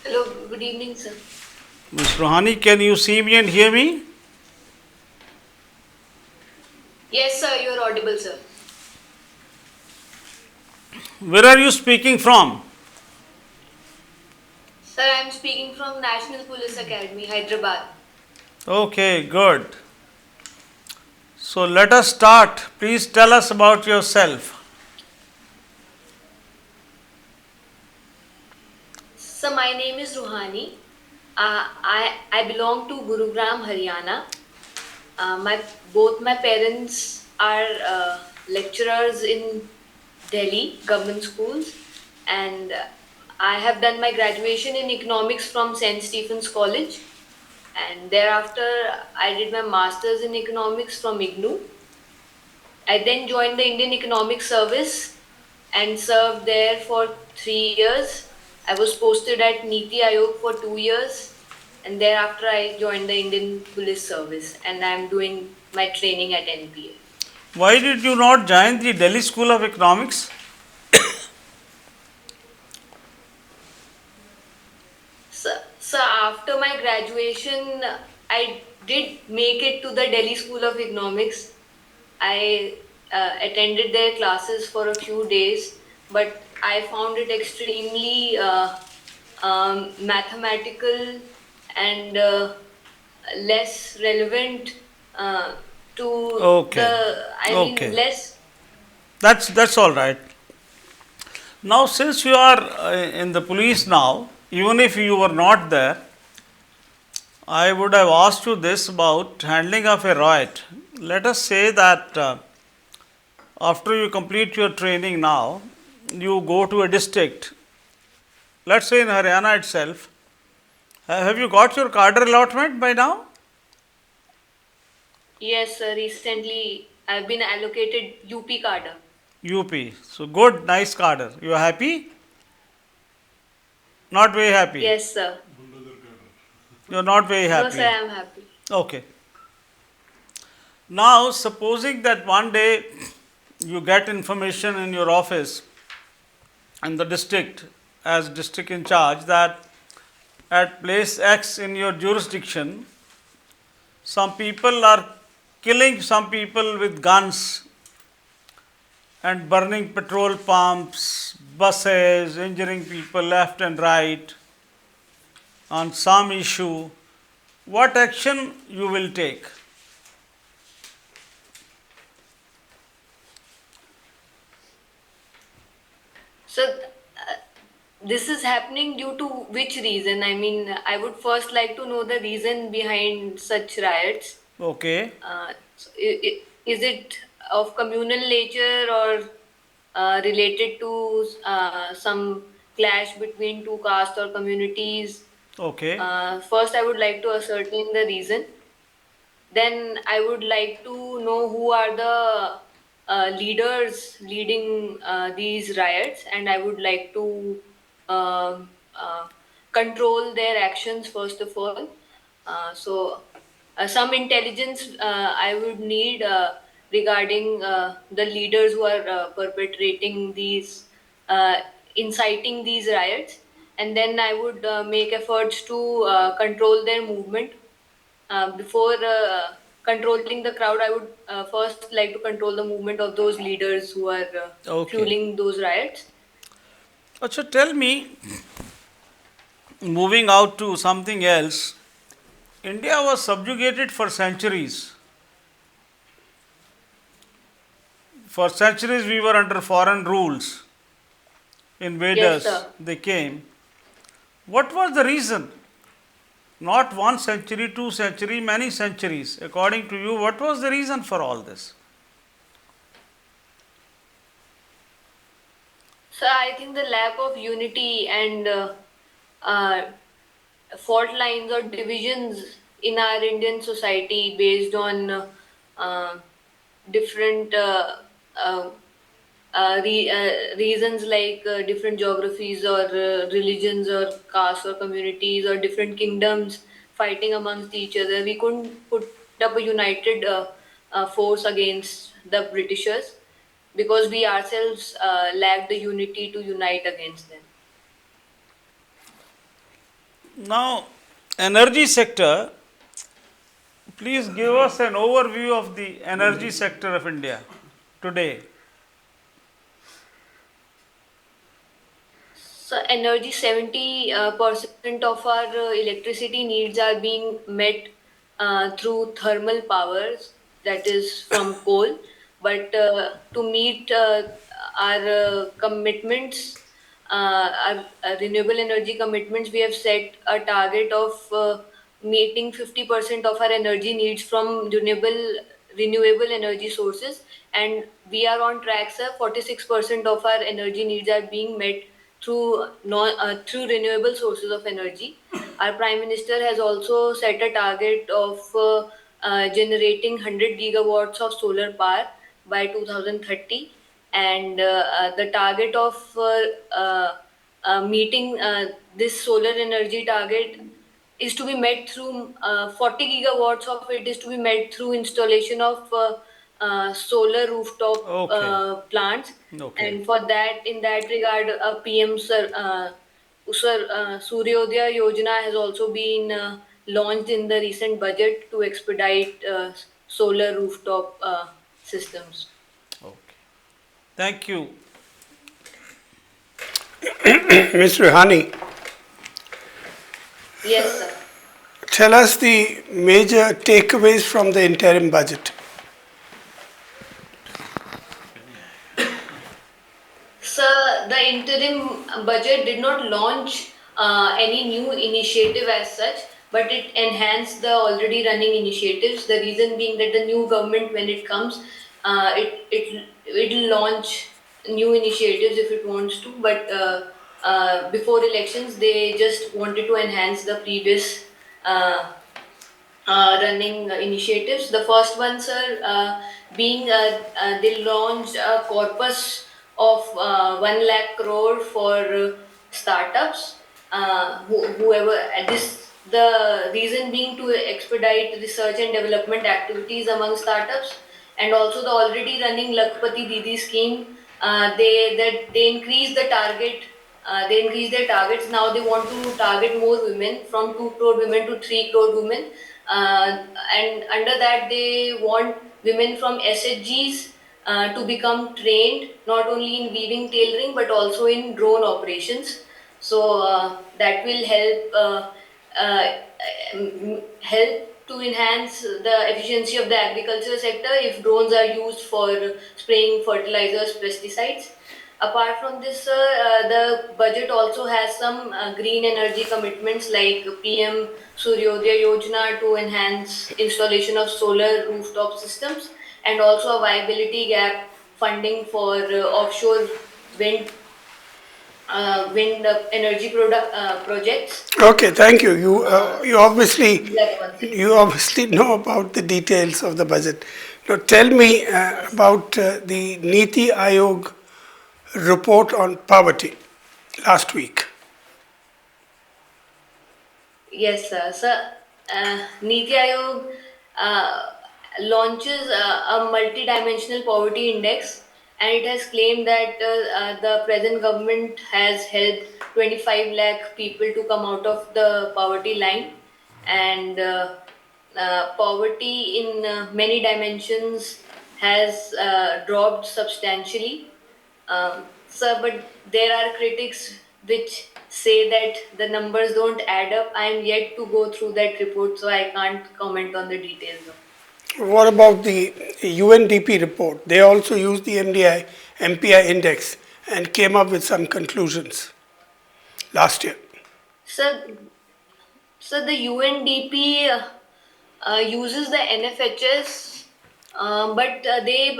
Hello, good evening, sir. Ms. Ruhani, can you see me and hear me? Yes, sir, you're audible, sir. Where are you speaking from? Sir, I'm speaking from National Police Academy, Hyderabad. Okay, good. So let us start. Please tell us about yourself. So, my name is Ruhani. I belong to Gurugram, Haryana. My both my parents are lecturers in Delhi government schools, and I have done my graduation in economics from St. Stephen's College, and thereafter I did my masters in economics from IGNU. I then joined the Indian Economic Service and served there for 3 years. I was posted at Niti Aayog for 2 years, and thereafter I joined the Indian Police Service, and I'm doing my training at NPA. Why did you not join the Delhi School of Economics? So after my graduation, I did make it to the Delhi School of Economics. I attended their classes for a few days, but I found it extremely mathematical and less relevant uh, to Okay, I mean, okay. less. That's all right. Now, since you are in the police now, even if you were not there, I would have asked you this about handling of a riot. Let us say that after you complete your training now, you go to a district, let's say in Haryana itself. Have you got your cadre allotment by now? Yes, recently I've been allocated UP cadre. UP. So good, nice cadre. You are happy? Not very happy. Yes, sir. You are not very No, sir, happy. I'm happy. Okay. Now, supposing that one day you get information in your office in the district as district in charge that at place X in your jurisdiction, some people are killing some people with guns and burning petrol pumps, buses, injuring people left and right on some issue, what action you will take? So, this is happening due to which reason? I mean, I would first like to know the reason behind such riots. Okay. Is it of communal nature or related to some clash between two castes or communities? Okay. First, I would like to ascertain the reason. Then I would like to know who are the leaders leading these riots, and I would like to um control their actions first of all. Some intelligence I would need regarding the leaders who are perpetrating these, uh, inciting these riots, and then I would make efforts to control their movement before controlling the crowd. I would first like to control the movement of those leaders who are Okay. fueling those riots. So tell me, moving out to something else, India was subjugated for centuries. For centuries, we were under foreign rules. Yes, Invaders, sir. they came. What was the reason? Not one century, 2 century, many centuries. According to you, what was the reason for all this? So I think the lack of unity and uh, fault lines or divisions in our Indian society based on uh, different uh, reasons like different geographies or religions or castes or communities or different kingdoms fighting amongst each other. We couldn't put up a united force against the Britishers because we ourselves lacked the unity to unite against them. Now, energy sector, please give us an overview of the energy sector of India today. So energy, 70% of our electricity needs are being met through thermal powers, that is from coal. But to meet our commitments, our renewable energy commitments, we have set a target of meeting 50% of our energy needs from renewable energy sources, and we are on track, sir. 46% of our energy needs are being met through renewable sources of energy. Our Prime Minister has also set a target of generating 100 gigawatts of solar power by 2030, and the target of meeting this solar energy target is to be met through 40 gigawatts of it is to be met through installation of solar rooftop Okay, plants. okay, And for that, in that regard, PM Suryodaya Yojana has also been launched in the recent budget to expedite solar rooftop systems. okay. Thank you. Ms. Ruhani, Yes, sir. tell us the major takeaways from the interim budget. Sir, the interim budget did not launch any new initiative as such, but it enhanced the already running initiatives. The reason being that the new government, when it comes, it'll launch new initiatives if it wants to. But before elections, they just wanted to enhance the previous uh, running initiatives. The first one, sir, being they launched a corpus of 1 lakh crore for startups. Whoever this the reason being to expedite research and development activities among startups, and also the already running Lakpati Didi scheme. They increase the target. They increase their targets. Now they want to target more women, from 2 crore women to 3 crore women, and under that they want women from SHGs to become trained not only in weaving tailoring but also in drone operations. So that will help to enhance the efficiency of the agriculture sector if drones are used for spraying fertilizers, pesticides. Apart from this, sir, the budget also has some green energy commitments like PM Suryodaya Yojana to enhance installation of solar rooftop systems, and also a viability gap funding for offshore wind energy projects. Okay, thank you. Uh, You obviously these are the ones. know about the details of the budget. Now tell me Yes. about the Niti Aayog report on poverty last week. Yes, sir. Sir, Niti Aayog uh, launches a multi-dimensional poverty index, and it has claimed that the present government has helped 25 lakh people to come out of the poverty line, and poverty in many dimensions has dropped substantially. Sir, but there are critics which say that the numbers don't add up. I am yet to go through that report, so I can't comment on the details of it. What about the UNDP report? They also used the MPI index and came up with some conclusions last year. Sir, the UNDP uses the NFHS, but they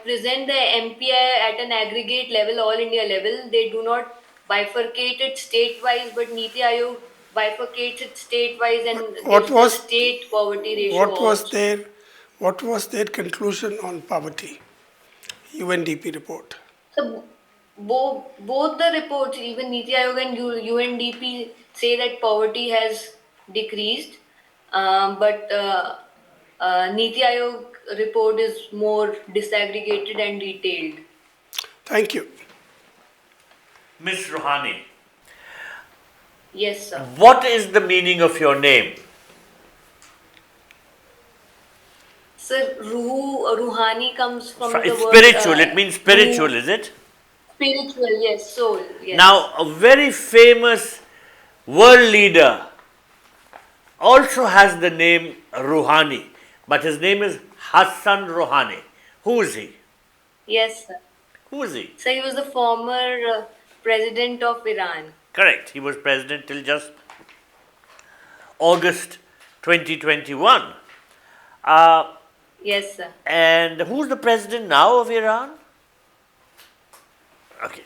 present the MPI at an aggregate level, all India level. They do not bifurcate it state-wise, but Niti Aayog bifurcates it state-wise and What gives the was state poverty ratio what was also. their what was their conclusion on poverty? UNDP report. So both the reports, even Niti Aayog and UNDP, say that poverty has decreased, but Niti Aayog report is more disaggregated and detailed. Thank you. Ms. Ruhani, Yes, sir. What is the meaning of your name? Sir, Ruhani comes from the It's word spiritual. It means spiritual, Ruh, is it? spiritual, yes, soul, Now, yes. a very famous world leader also has the name Ruhani, but his name is Hassan Rouhani. Who is he? Yes, sir. Who is he? So he was the former president of Iran. Correct. He was president till just August 2021. Uh, Yes, sir. and who's the president now of Iran? Okay,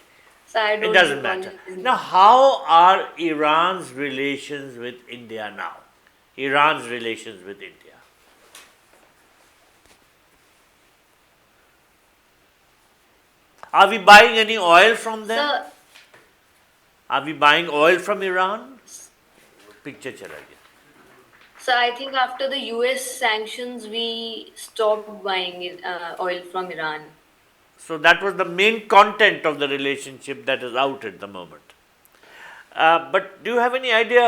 So I it don't doesn't recall matter. his Now, name. how are Iran's relations with India now? Iran's relations with India. Are we buying any oil from them? So, Are we buying oil from Iran? Picture chala gaya. so I think after the US sanctions, we stopped buying oil from Iran. So that was the main content of the relationship that is out at the moment. But do you have any idea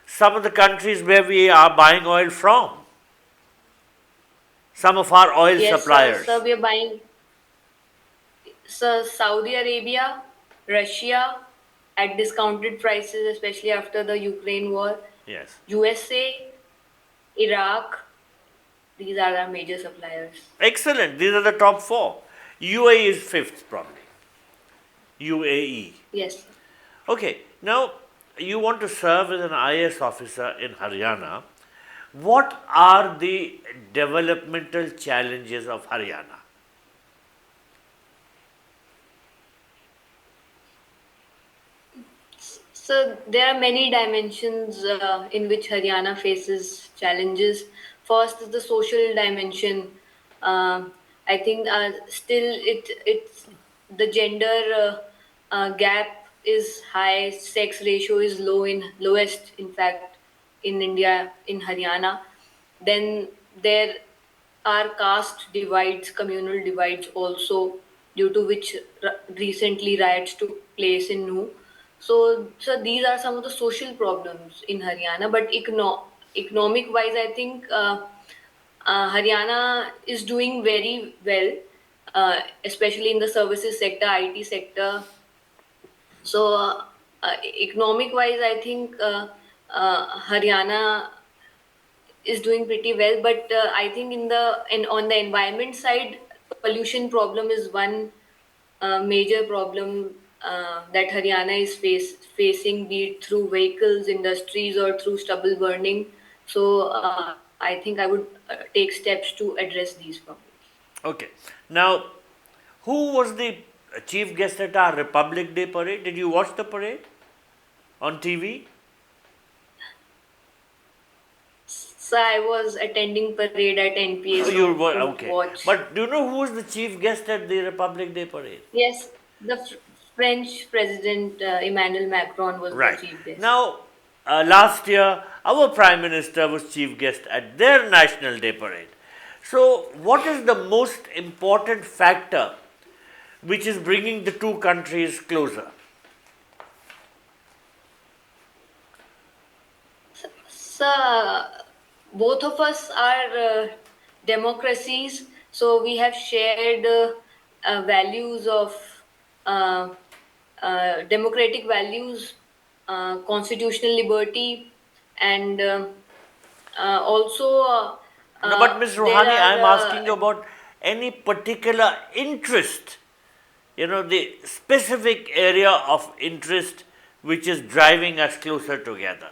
some of the countries where we are buying oil from? Some of our oil Yes, sir. suppliers. So we are buying. So Saudi Arabia, Russia at discounted prices, especially after the Ukraine war. Yes. USA, Iraq. These are our major suppliers. Excellent. These are the top four. UAE is fifth, probably. UAE. Yes, sir. Okay. Now, you want to serve as an IAS officer in Haryana. What are the developmental challenges of Haryana? So there are many dimensions in which Haryana faces challenges. First is the social dimension. I think still it's the gender gap is high. Sex ratio is low in lowest in fact in India in Haryana. Then there are caste divides, communal divides also, due to which recently riots took place in Nu. So these are some of the social problems in Haryana. But economic wise, I think Haryana is doing very well, especially in the services sector, IT sector. So economic wise, I think Haryana is doing pretty well. But I think on the environment side, pollution problem is one major problem that Haryana is facing, be it through vehicles, industries, or through stubble burning. So I think I would take steps to address these problems. Okay. Now, who was the chief guest at our Republic Day parade? Did you watch the parade on TV? So I was attending parade at NPA, Oh, you so were couldn't okay. watch. But do you know who was the chief guest at the Republic Day parade? Yes, the French President Emmanuel Macron was the Right. chief guest. Now, last year, our Prime Minister was chief guest at their National Day parade. So, what is the most important factor which is bringing the two countries closer? So, both of us are democracies, so we have shared values of uh, democratic values, constitutional liberty, and also No, but Ms. there Ruhani, I are am asking you about any particular interest, the specific area of interest which is driving us closer together.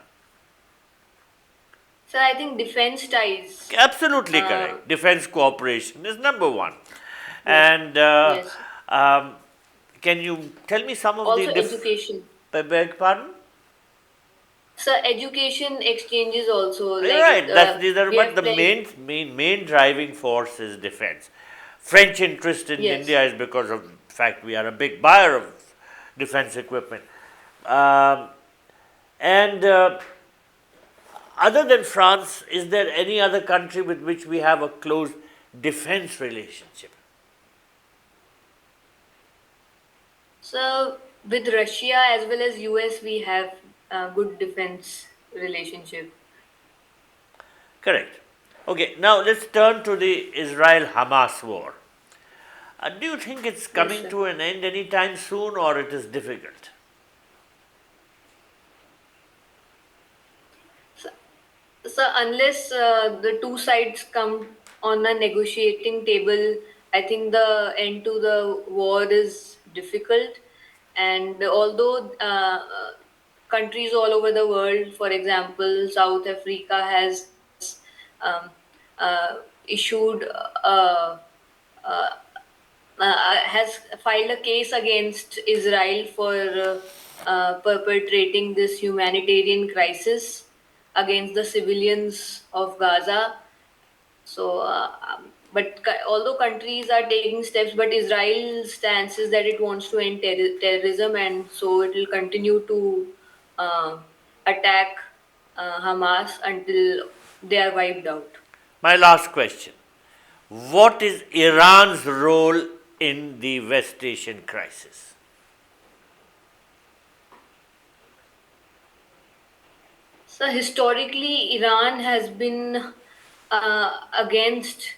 so I think defense ties. Absolutely Uh, correct. Defense cooperation is number one. yes, And yes. um, can you tell me some of the Also education. beg pardon? So education exchanges also, You're like right. That's these are we but have the plenty. main driving force is defense. French interest in Yes. India is because of the fact we are a big buyer of defense equipment. Um, and other than France, is there any other country with which we have a close defense relationship? So with Russia as well as US, we have good defense relationship. Correct. Okay, now let's turn to the Israel Hamas war. Do you think it's Yes, coming sir. to an end anytime soon or it is difficult? So, so unless the two sides come on a negotiating table, I think the end to the war is difficult. And although countries all over the world, for example, South Africa has um, issued uh, has filed a case against Israel for perpetrating this humanitarian crisis against the civilians of Gaza. So, although countries are taking steps, but Israel's stance is that it wants to end terrorism, and so it will continue to uh, attack Hamas until they are wiped out. My last question. What is Iran's role in the West Asian crisis? So historically, Iran has been against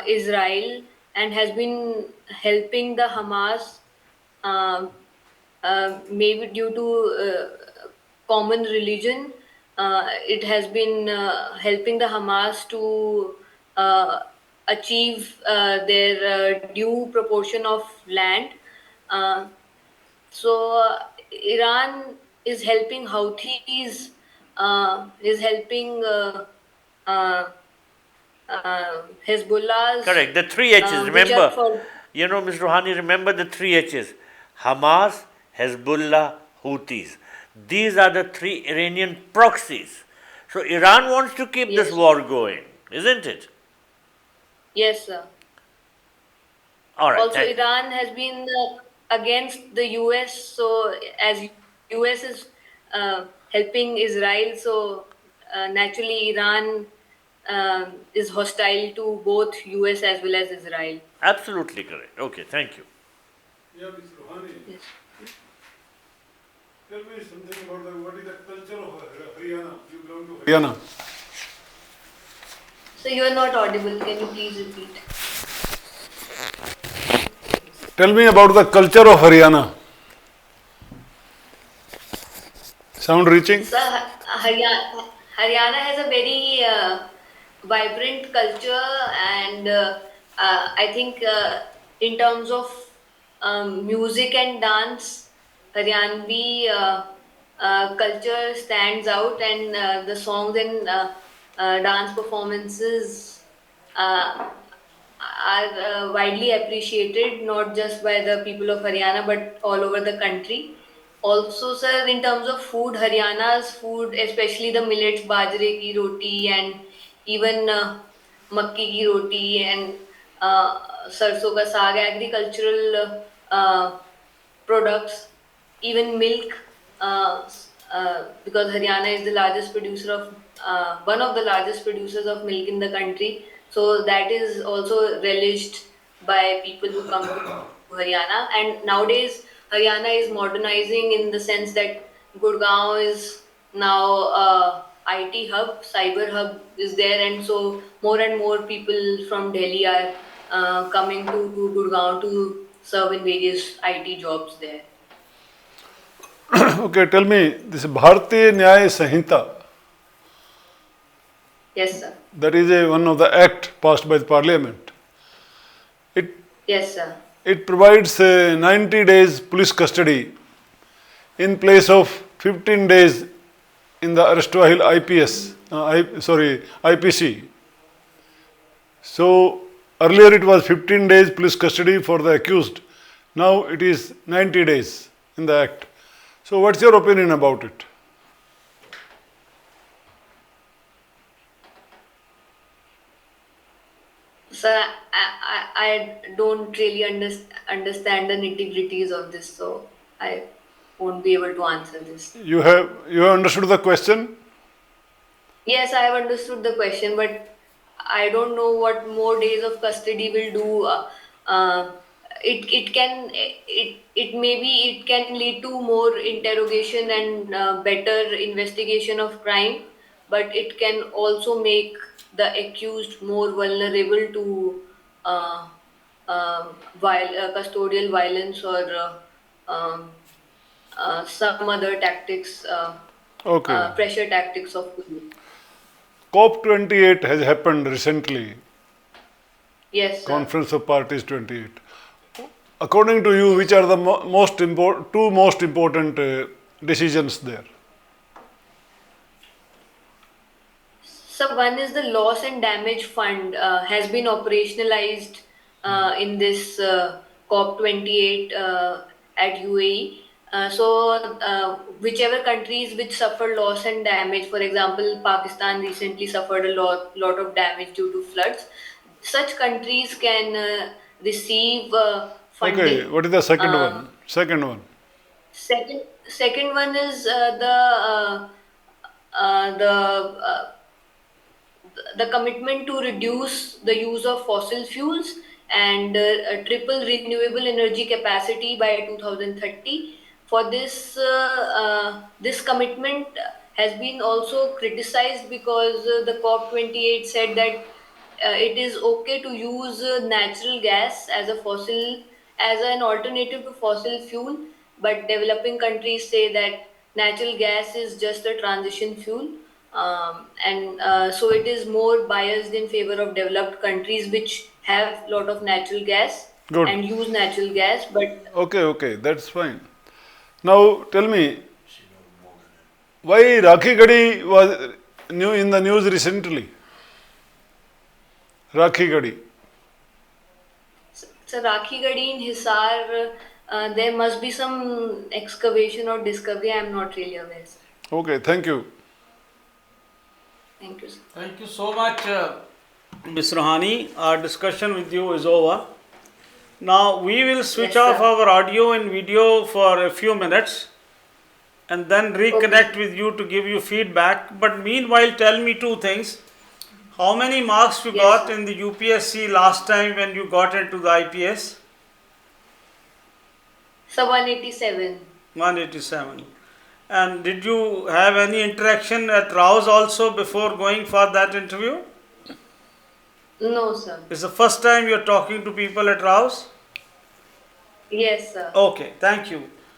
Israel and has been helping the Hamas, um maybe due to common religion. It has been helping the Hamas to uh, achieve their due proportion of land. Uh, so Iran is helping Houthis, is helping uh, Hezbollah's, Correct. The three H's. which are Remember, for Ms. Ruhani, remember the three H's: Hamas, Hezbollah, Houthis. These are the three Iranian proxies. So Iran wants to keep this yes, war going, isn't it? yes, sir. All right. Also, Iran has been against the US. So as US is helping Israel, so naturally Iran is hostile to both US as well as Israel. Absolutely correct. Okay, thank you. Yeah, Ms. Ruhani, Yes. tell me something about what is the culture of Haryana? You belong to Haryana. So you are not audible. Can you please repeat? Tell me about the culture of Haryana. Sound reaching? So Haryana has a very vibrant culture, and I think in terms of music and dance, Haryanvi culture stands out, and the songs and dance performances uh, are widely appreciated not just by the people of Haryana but all over the country. Also, sir, in terms of food, Haryana's food, especially the millets, bajre ki roti, and even makki ki roti and sarso ka saag, agricultural products, even milk, because Haryana is the largest producer of one of the largest producers of milk in the country. So that is also relished by people who come to Haryana. And nowadays, Haryana is modernizing in the sense that Gurgaon is now IT hub, cyber hub is there, and so more and more people from Delhi are coming to Gurgaon to serve in various IT jobs there. Okay, tell me, this Bharatiya Nyaya Sanhita, Yes, sir. that is one of the act passed by the parliament. It, Yes, sir. it provides 90 days police custody in place of 15 days in the erstwhile IPC. So earlier it was 15 days police custody for the accused. Now it is 90 days in the act. So what's your opinion about it? Sir, I don't really understand the nitty-gritties of this, so I won't be able to answer this. You have understood the question? Yes, I have understood the question, but I don't know what more days of custody will do uh, it maybe it can lead to more interrogation and better investigation of crime, but it can also make the accused more vulnerable to uh, custodial violence or um, some other tactics, Okay. pressure tactics of police. COP28 has happened recently, Yes, sir. Conference of Parties 28. According to you, which are the two most important decisions there? So one is the loss and damage fund has been operationalized in this COP28 at UAE. Whichever countries which suffer loss and damage, for example, Pakistan recently suffered a lot of damage due to floods. Such countries can receive Okay, funding. what is the second Uh, one? Second one. second one is the the commitment to reduce the use of fossil fuels and triple renewable energy capacity by 2030. For this, this commitment has been also criticized because the COP28 said that it is okay to use natural gas as a fossil as an alternative to fossil fuel, but developing countries say that natural gas is just a transition fuel, and so it is more biased in favor of developed countries which have lot of natural gas Good. and use natural gas, but Okay, okay, that's fine. Now tell me, why Rakhi Gadi was new in the news recently? Rakhi Gadi. so Rakhi Gadi in Hisar, there must be some excavation or discovery. I am not really aware, sir. Okay, thank you. Thank you, sir. Thank you so much, Ms. Ruhani. Our discussion with you is over. Now we will switch Yes, off sir. our audio and video for a few minutes and then reconnect Okay. with you to give you feedback. But meanwhile, tell me two things. How many marks you Yes, got sir. in the UPSC last time when you got into the IPS? So 187. 187. And did you have any interaction at RAU'S also before going for that interview? No, sir. It's the first time you're talking to people at RAU'S? Yes, sir. Okay, thank you.